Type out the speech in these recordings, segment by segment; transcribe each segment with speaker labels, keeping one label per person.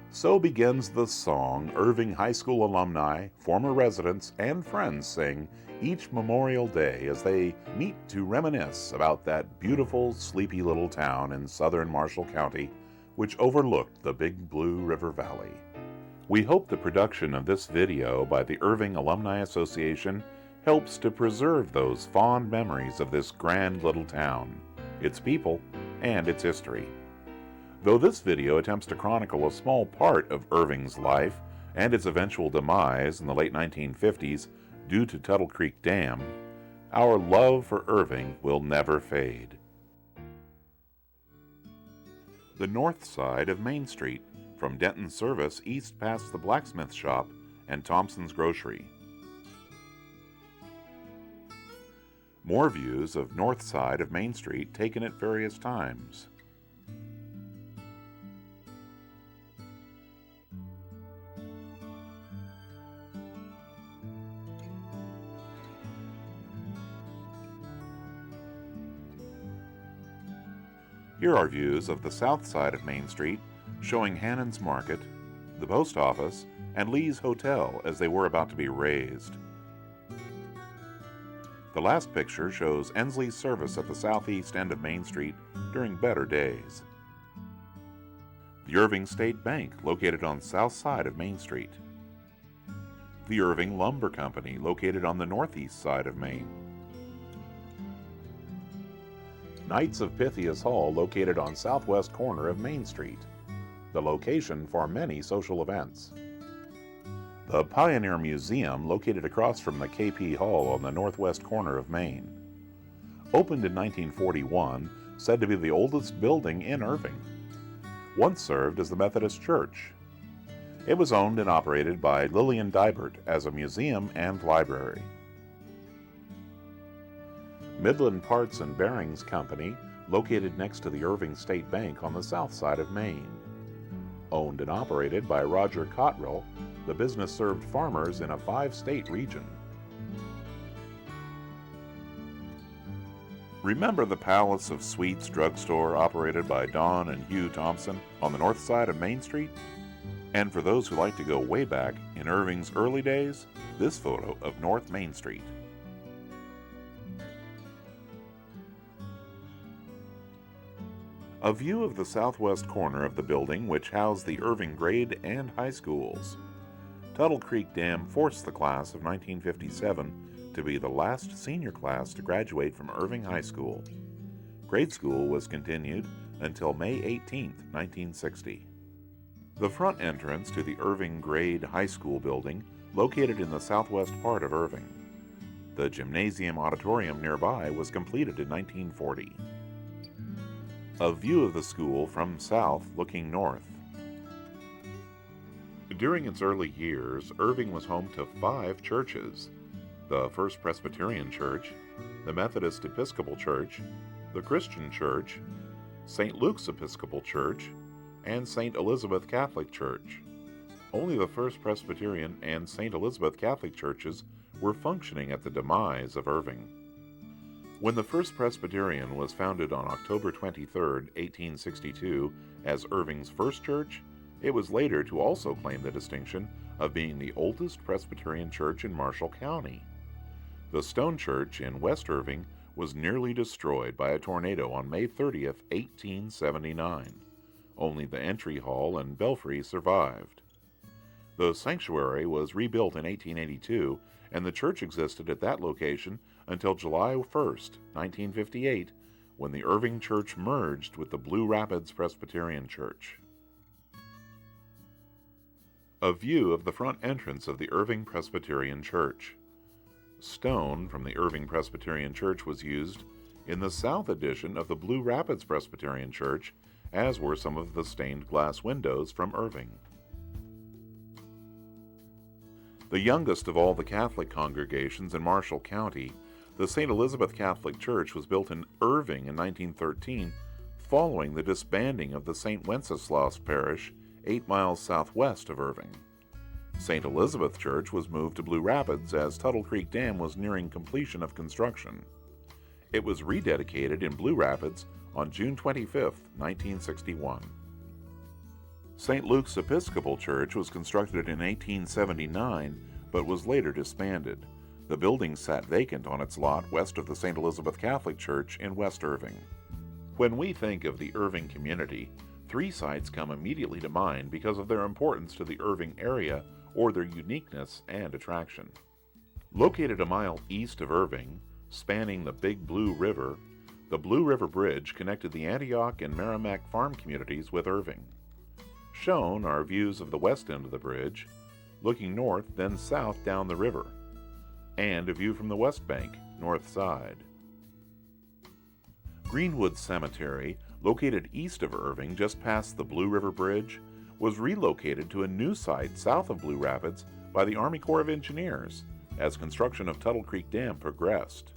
Speaker 1: So begins the song Irving High School alumni, former residents, and friends sing each Memorial Day as they meet to reminisce about that beautiful, sleepy little town in southern Marshall County, which overlooked the Big Blue River Valley. We hope the production of this video by the Irving Alumni Association helps to preserve those fond memories of this grand little town, its people, and its history. Though this video attempts to chronicle a small part of Irving's life and its eventual demise in the late 1950s due to Tuttle Creek Dam, our love for Irving will never fade. The north side of Main Street, from Denton Service east past the blacksmith shop and Thompson's Grocery. More views of north side of Main Street taken at various times. Here are views of the south side of Main Street, showing Hannon's Market, the post office, and Lee's Hotel as they were about to be razed. The last picture shows Ensley's Service at the southeast end of Main Street during better days. The Irving State Bank, located on south side of Main Street. The Irving Lumber Company, located on the northeast side of Main. Knights of Pythias Hall, located on southwest corner of Main Street, the location for many social events. The Pioneer Museum, located across from the KP Hall on the northwest corner of Main. Opened in 1941, said to be the oldest building in Irving. Once served as the Methodist Church. It was owned and operated by Lillian Dibert as a museum and library. Midland Parts and Bearings Company, located next to the Irving State Bank on the south side of Main. Owned and operated by Roger Cottrell, the business served farmers in a 5-state region. Remember the Palace of Sweets drugstore operated by Don and Hugh Thompson on the north side of Main Street? And for those who like to go way back in Irving's early days, this photo of North Main Street. A view of the southwest corner of the building which housed the Irving grade and high schools. Tuttle Creek Dam forced the class of 1957 to be the last senior class to graduate from Irving High School. Grade school was continued until May 18, 1960. The front entrance to the Irving Grade High School building, located in the southwest part of Irving. The gymnasium auditorium nearby was completed in 1940. A view of the school from south looking north. During its early years, Irving was home to 5 churches: the First Presbyterian Church, the Methodist Episcopal Church, the Christian Church, St. Luke's Episcopal Church, and St. Elizabeth Catholic Church. Only the First Presbyterian and St. Elizabeth Catholic churches were functioning at the demise of Irving. When the First Presbyterian was founded on October 23, 1862, as Irving's first church, it was later to also claim the distinction of being the oldest Presbyterian church in Marshall County. The stone church in West Irving was nearly destroyed by a tornado on May 30, 1879. Only the entry hall and belfry survived. The sanctuary was rebuilt in 1882, and the church existed at that location until July 1, 1958, when the Irving Church merged with the Blue Rapids Presbyterian Church. A view of the front entrance of the Irving Presbyterian Church. Stone from the Irving Presbyterian Church was used in the south addition of the Blue Rapids Presbyterian Church, as were some of the stained glass windows from Irving. The youngest of all the Catholic congregations in Marshall County, the St. Elizabeth Catholic Church was built in Irving in 1913, following the disbanding of the St. Wenceslaus Parish 8 miles southwest of Irving. St. Elizabeth Church was moved to Blue Rapids as Tuttle Creek Dam was nearing completion of construction. It was rededicated in Blue Rapids on June 25, 1961. St. Luke's Episcopal Church was constructed in 1879, but was later disbanded. The building sat vacant on its lot west of the St. Elizabeth Catholic Church in West Irving. When we think of the Irving community, 3 sites come immediately to mind because of their importance to the Irving area or their uniqueness and attraction. Located a mile east of Irving, spanning the Big Blue River, the Blue River Bridge connected the Antioch and Merrimack farm communities with Irving. Shown are views of the west end of the bridge, looking north then south down the river, and a view from the west bank, north side. Greenwood Cemetery, located east of Irving just past the Blue River Bridge, was relocated to a new site south of Blue Rapids by the Army Corps of Engineers as construction of Tuttle Creek Dam progressed.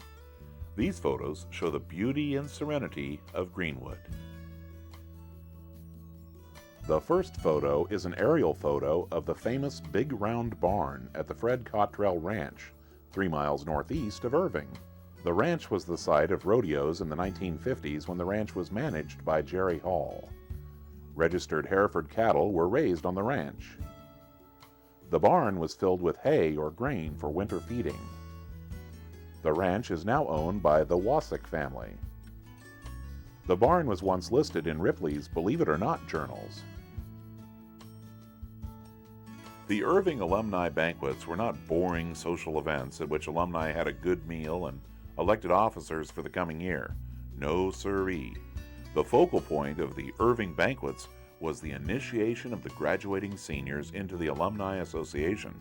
Speaker 1: These photos show the beauty and serenity of Greenwood. The first photo is an aerial photo of the famous Big Round Barn at the Fred Cottrell Ranch, 3 miles northeast of Irving. The ranch was the site of rodeos in the 1950s when the ranch was managed by Jerry Hall. Registered Hereford cattle were raised on the ranch. The barn was filled with hay or grain for winter feeding. The ranch is now owned by the Wasick family. The barn was once listed in Ripley's Believe It or Not journals. The Irving alumni banquets were not boring social events at which alumni had a good meal and elected officers for the coming year. No siree. The focal point of the Irving banquets was the initiation of the graduating seniors into the Alumni Association.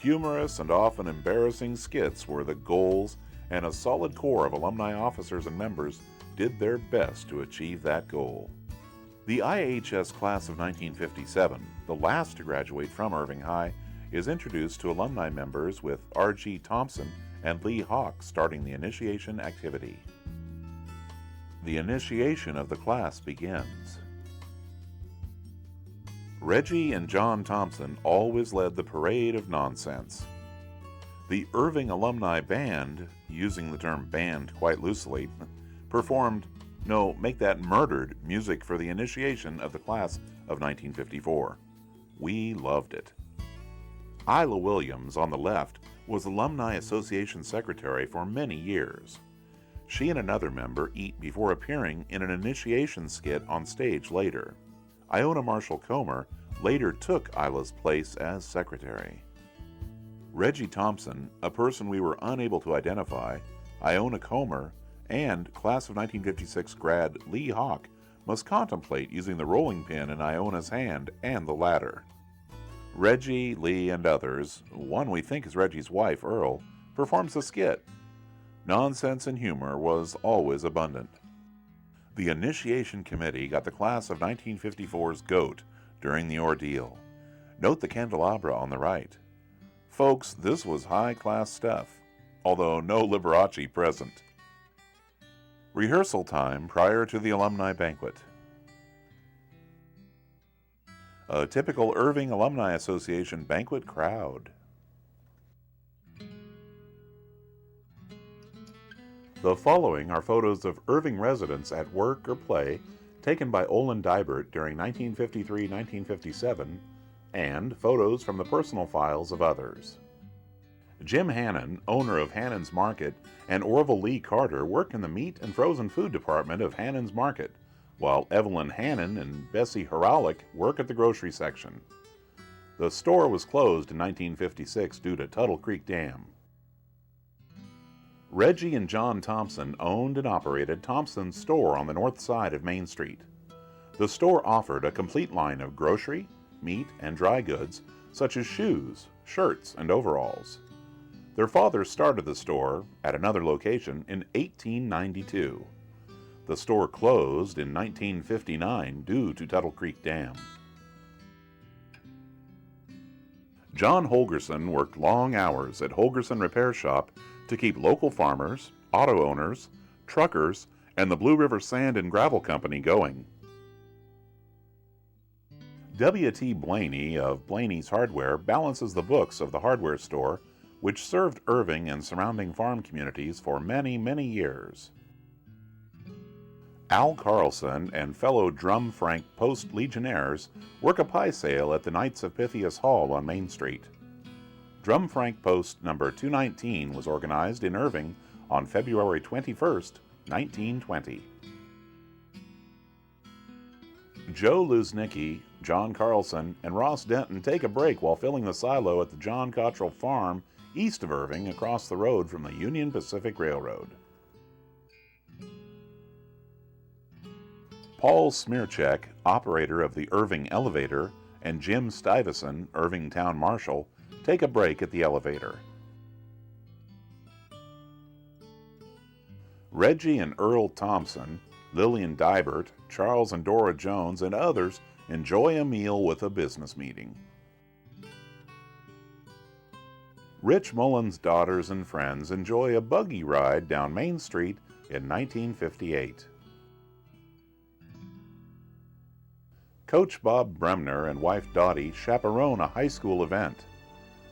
Speaker 1: Humorous and often embarrassing skits were the goals, and a solid core of alumni officers and members did their best to achieve that goal. The IHS class of 1957, the last to graduate from Irving High, is introduced to alumni members with R.G. Thompson and Lee Hawk starting the initiation activity. The initiation of the class begins. Reggie and John Thompson always led the parade of nonsense. The Irving Alumni Band, using the term band quite loosely, performed, no, make that murdered, music for the initiation of the class of 1954. We loved it. Isla Williams, on the left, was Alumni Association Secretary for many years. She and another member eat before appearing in an initiation skit on stage later. Iona Marshall Comer later took Isla's place as secretary. Reggie Thompson, a person we were unable to identify, Iona Comer, and class of 1956 grad Lee Hawk must contemplate using the rolling pin in Iona's hand and the ladder. Reggie, Lee, and others, one we think is Reggie's wife, Earl, performs the skit. Nonsense and humor was always abundant. The initiation committee got the class of 1954's goat during the ordeal. Note the candelabra on the right. Folks, this was high-class stuff, although no Liberace present. Rehearsal time prior to the alumni banquet. A typical Irving Alumni Association banquet crowd. The following are photos of Irving residents at work or play taken by Olin Dibert during 1953-1957, and photos from the personal files of others. Jim Hannon, owner of Hannon's Market, and Orville Lee Carter work in the meat and frozen food department of Hannon's Market, while Evelyn Hannon and Bessie Heralick work at the grocery section. The store was closed in 1956 due to Tuttle Creek Dam. Reggie and John Thompson owned and operated Thompson's store on the north side of Main Street. The store offered a complete line of grocery, meat, and dry goods, such as shoes, shirts, and overalls. Their father started the store at another location in 1892. The store closed in 1959 due to Tuttle Creek Dam. John Holgerson worked long hours at Holgerson Repair Shop to keep local farmers, auto owners, truckers, and the Blue River Sand and Gravel Company going. W.T. Blaney of Blaney's Hardware balances the books of the hardware store, which served Irving and surrounding farm communities for many, many years. Al Carlson and fellow Drum Frank Post Legionnaires work a pie sale at the Knights of Pythias Hall on Main Street. Drum Frank Post number 219 was organized in Irving on February 21, 1920. Joe Luznicki, John Carlson, and Ross Denton take a break while filling the silo at the John Cottrell Farm east of Irving across the road from the Union Pacific Railroad. Paul Smearcheck, operator of the Irving Elevator, and Jim Stuyvesant, Irving Town Marshal, take a break at the elevator. Reggie and Earl Thompson, Lillian Dibert, Charles and Dora Jones, and others enjoy a meal with a business meeting. Rich Mullins' daughters and friends enjoy a buggy ride down Main Street in 1958. Coach Bob Bremner and wife Dottie chaperone a high school event.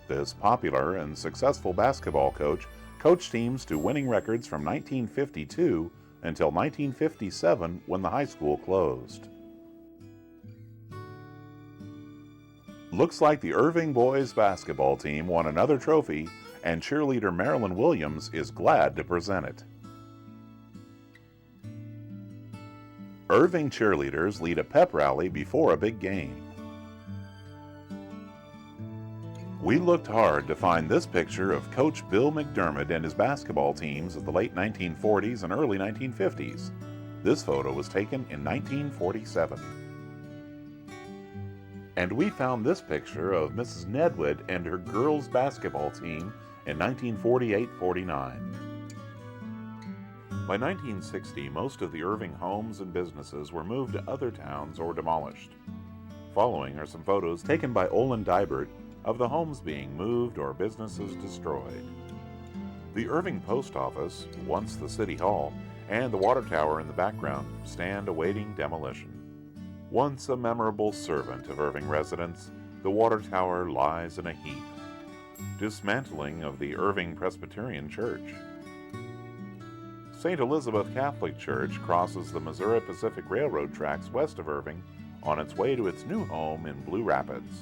Speaker 1: This popular and successful basketball coach coached teams to winning records from 1952 until 1957 when the high school closed. Looks like the Irving boys basketball team won another trophy, and cheerleader Marilyn Williams is glad to present it. Irving cheerleaders lead a pep rally before a big game. We looked hard to find this picture of Coach Bill McDermott and his basketball teams of the late 1940s and early 1950s. This photo was taken in 1947. And we found this picture of Mrs. Nedwood and her girls' basketball team in 1948-49. By 1960, most of the Irving homes and businesses were moved to other towns or demolished. Following are some photos taken by Olin Dibert of the homes being moved or businesses destroyed. The Irving Post Office, once the City Hall, and the water tower in the background stand awaiting demolition. Once a memorable servant of Irving residents, the water tower lies in a heap. Dismantling of the Irving Presbyterian Church. St. Elizabeth Catholic Church crosses the Missouri Pacific Railroad tracks west of Irving on its way to its new home in Blue Rapids.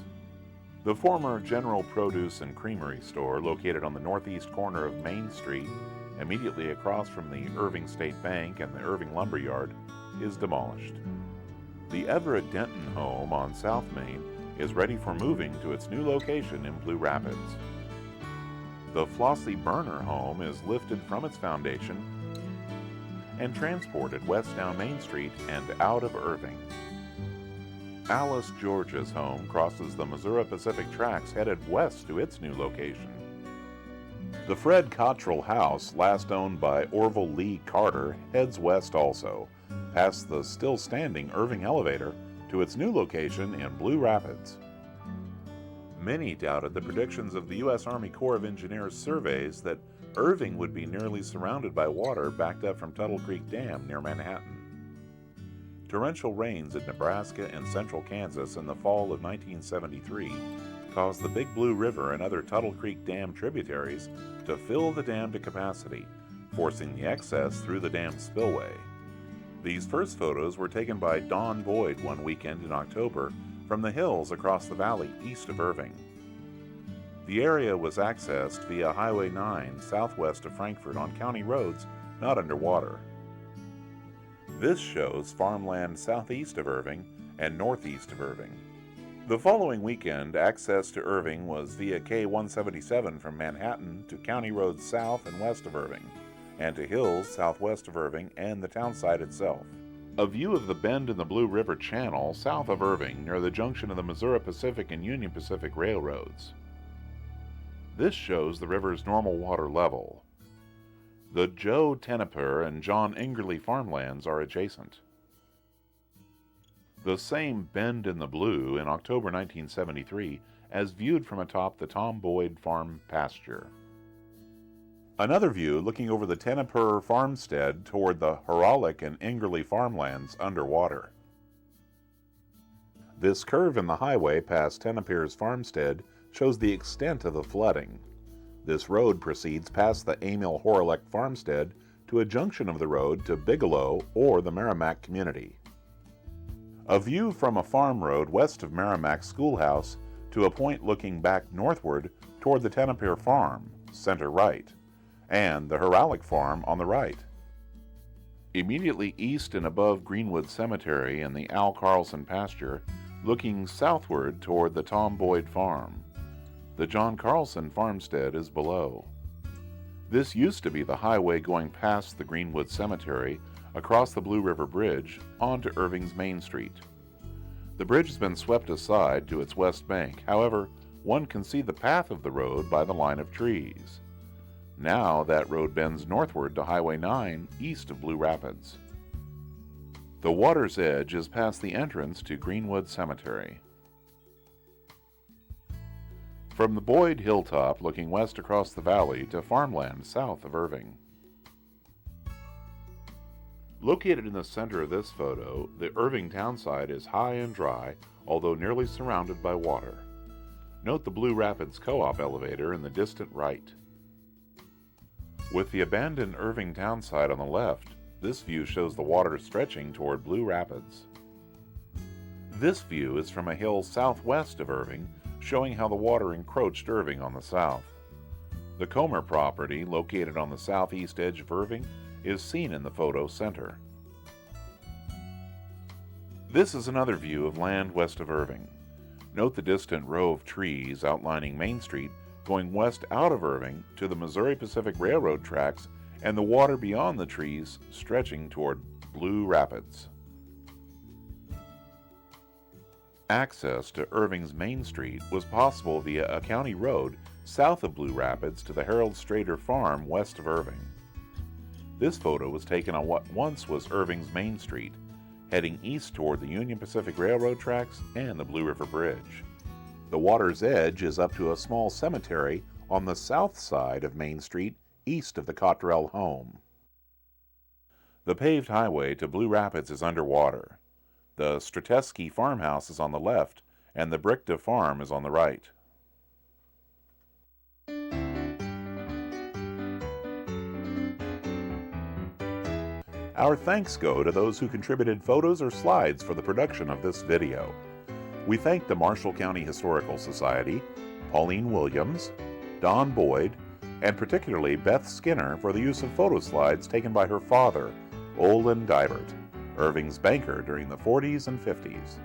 Speaker 1: The former General Produce and Creamery store, located on the northeast corner of Main Street, immediately across from the Irving State Bank and the Irving Lumber Yard, is demolished. The Everett Denton home on South Main is ready for moving to its new location in Blue Rapids. The Flossie Burner home is lifted from its foundation and transported west down Main Street and out of Irving. Alice George's home crosses the Missouri Pacific tracks headed west to its new location. The Fred Cottrell house, last owned by Orville Lee Carter, heads west also, past the still-standing Irving elevator to its new location in Blue Rapids. Many doubted the predictions of the U.S. Army Corps of Engineers surveys that Irving would be nearly surrounded by water backed up from Tuttle Creek Dam near Manhattan. Torrential rains in Nebraska and central Kansas in the fall of 1973 caused the Big Blue River and other Tuttle Creek Dam tributaries to fill the dam to capacity, forcing the excess through the dam spillway. These first photos were taken by Don Boyd one weekend in October from the hills across the valley east of Irving. The area was accessed via Highway 9 southwest of Frankfort on county roads not underwater. This shows farmland southeast of Irving and northeast of Irving. The following weekend, access to Irving was via K-177 from Manhattan to county roads south and west of Irving, and to hills southwest of Irving and the townsite itself. A view of the bend in the Blue River Channel south of Irving near the junction of the Missouri Pacific and Union Pacific Railroads. This shows the river's normal water level. The Joe Tenneper and John Ingerly farmlands are adjacent. The same bend in the blue in October 1973 as viewed from atop the Tom Boyd farm pasture. Another view looking over the Tenneper farmstead toward the Herolic and Ingerly farmlands underwater. This curve in the highway past Tenneper's farmstead shows the extent of the flooding. This road proceeds past the Emil Horlick farmstead to a junction of the road to Bigelow or the Merrimack community. A view from a farm road west of Merrimack Schoolhouse to a point looking back northward toward the Tennepier Farm, center right, and the Heralick Farm on the right. Immediately east and above Greenwood Cemetery and the Al Carlson pasture, looking southward toward the Tom Boyd Farm. The John Carlson farmstead is below. This used to be the highway going past the Greenwood Cemetery, across the Blue River Bridge, onto Irving's Main Street. The bridge has been swept aside to its west bank. However, one can see the path of the road by the line of trees. Now that road bends northward to Highway 9 east of Blue Rapids. The water's edge is past the entrance to Greenwood Cemetery. From the Boyd Hilltop looking west across the valley to farmland south of Irving. Located in the center of this photo, the Irving townsite is high and dry, although nearly surrounded by water. Note the Blue Rapids Co-op elevator in the distant right. With the abandoned Irving townsite on the left, this view shows the water stretching toward Blue Rapids. This view is from a hill southwest of Irving, showing how the water encroached Irving on the south. The Comer property, located on the southeast edge of Irving, is seen in the photo center. This is another view of land west of Irving. Note the distant row of trees outlining Main Street going west out of Irving to the Missouri Pacific Railroad tracks and the water beyond the trees stretching toward Blue Rapids. Access to Irving's Main Street was possible via a county road south of Blue Rapids to the Harold Strader Farm west of Irving. This photo was taken on what once was Irving's Main Street, heading east toward the Union Pacific Railroad tracks and the Blue River Bridge. The water's edge is up to a small cemetery on the south side of Main Street, east of the Cottrell home. The paved highway to Blue Rapids is underwater. The Strateski farmhouse is on the left, and the Brickta farm is on the right. Our thanks go to those who contributed photos or slides for the production of this video. We thank the Marshall County Historical Society, Pauline Williams, Don Boyd, and particularly Beth Skinner for the use of photo slides taken by her father, Olin Dibert, Irving's banker during the 40s and 50s.